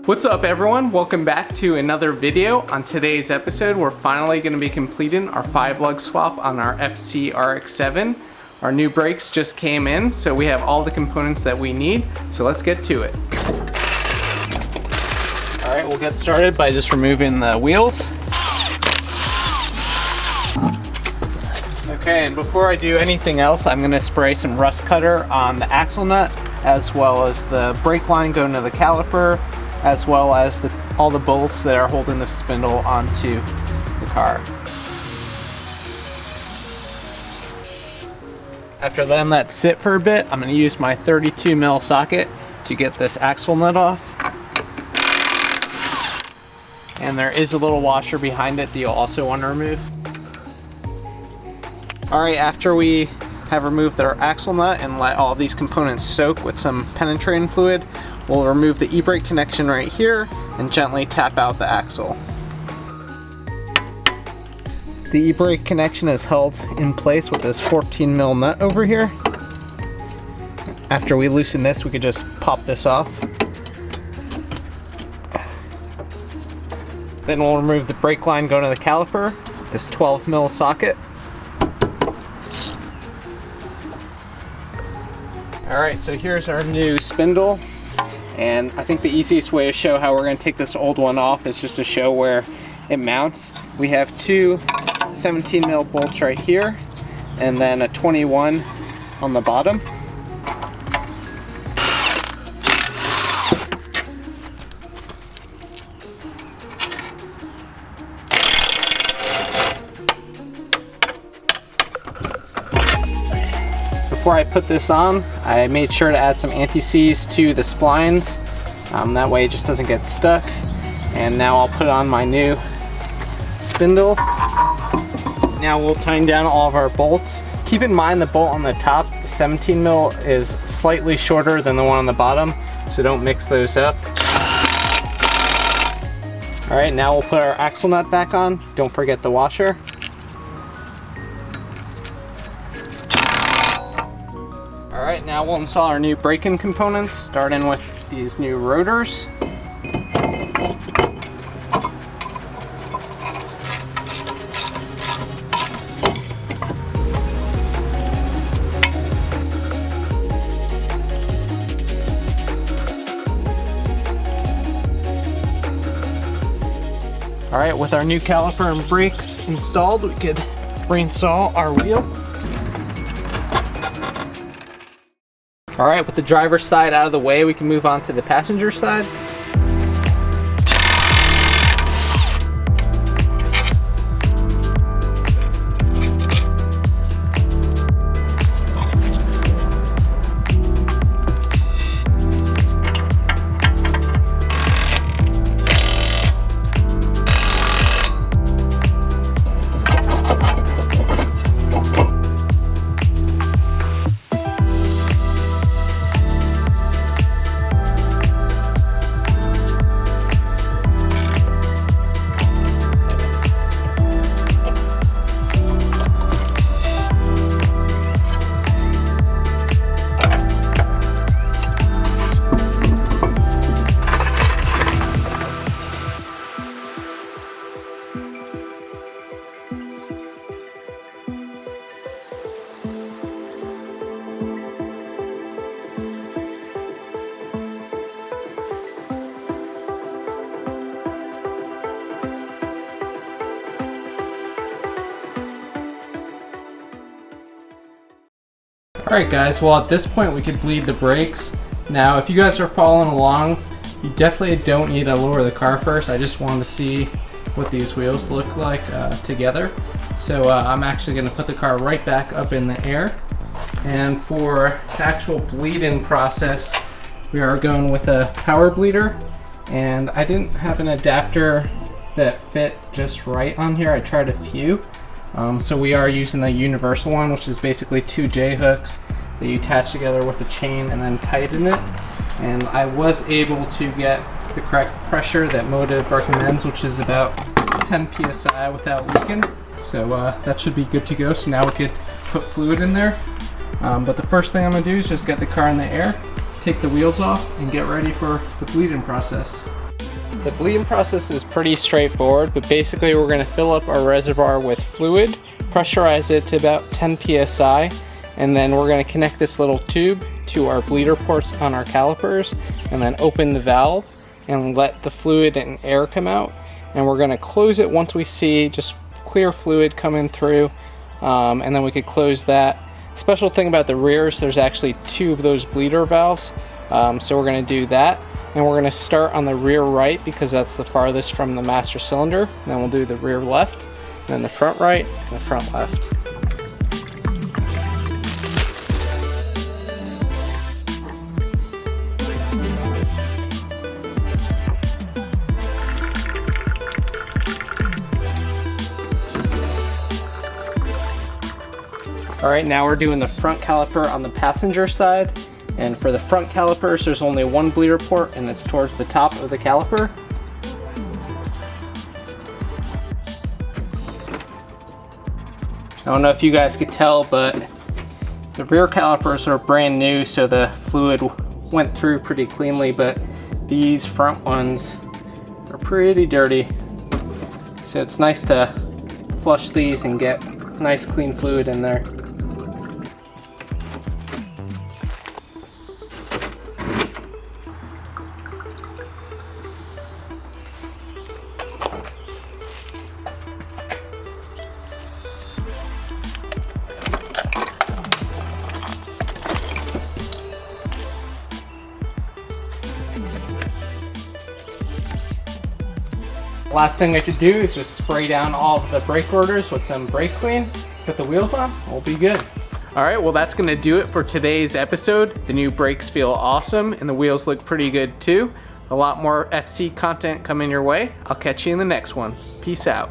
What's up everyone? Welcome back to another video. On today's episode, we're finally going to be completing our 5-lug swap on our FC RX-7. Our new brakes just came in, so we have all the components that we need. So let's get to it. All right, we'll get started by just removing the wheels. Okay, and before I do anything else, I'm going to spray some rust cutter on the axle nut, as well as the brake line going to the caliper, as well as all the bolts that are holding the spindle onto the car. After letting that sit for a bit, I'm going to use my 32mm socket to get this axle nut off. And there is a little washer behind it that you'll also want to remove. Alright, after we have removed our axle nut and let all these components soak with some penetrating fluid, we'll remove the e-brake connection right here and gently tap out the axle. The e-brake connection is held in place with this 14mm nut over here. After we loosen this, we could just pop this off. Then we'll remove the brake line going to the caliper, this 12mm socket. Alright, so here's our new spindle. And I think the easiest way to show how we're going to take this old one off is just to show where it mounts. We have two 17mm bolts right here, and then a 21 on the bottom. Before I put this on, I made sure to add some anti-seize to the splines. That way it just doesn't get stuck. And now I'll put on my new spindle. Now we'll tighten down all of our bolts. Keep in mind the bolt on the top, 17mm, is slightly shorter than the one on the bottom, so don't mix those up. Alright, now we'll put our axle nut back on. Don't forget the washer. Alright, now we'll install our new braking components, starting with these new rotors. Alright, with our new caliper and brakes installed, we could reinstall our wheel. Alright, with the driver's side out of the way, we can move on to the passenger side. Alright guys, well at this point we could bleed the brakes. Now if you guys are following along, you definitely don't need to lower the car first. I just wanted to see what these wheels look like together. So I'm actually going to put the car right back up in the air. And for the actual bleed-in process, we are going with a power bleeder. And I didn't have an adapter that fit just right on here. I tried a few. So we are using the universal one, which is basically two J-hooks that you attach together with a chain and then tighten it. And I was able to get the correct pressure that Motive recommends, which is about 10 psi without leaking. So that should be good to go. So now we could put fluid in there. But the first thing I'm going to do is just get the car in the air, take the wheels off, and get ready for the bleed-in process. The bleeding process is pretty straightforward, but basically we're going to fill up our reservoir with fluid, pressurize it to about 10 psi, and then we're going to connect this little tube to our bleeder ports on our calipers, and then open the valve and let the fluid and air come out. And we're going to close it once we see just clear fluid coming through, and then we could close that. Special thing about the rears, there's actually 2 of those bleeder valves, so we're going to do that. And we're going to start on the rear right because that's the farthest from the master cylinder. And then we'll do the rear left, and then the front right, and the front left. All right, now we're doing the front caliper on the passenger side. And for the front calipers, there's only one bleeder port, and it's towards the top of the caliper. I don't know if you guys could tell, but the rear calipers are brand new, so the fluid went through pretty cleanly, but these front ones are pretty dirty. So it's nice to flush these and get nice clean fluid in there. Last thing we have to do is just spray down all of the brake rotors with some brake clean, put the wheels on, we'll be good. All right, well that's gonna do it for today's episode. The new brakes feel awesome and the wheels look pretty good too. A lot more FC content coming your way. I'll catch you in the next one. Peace out.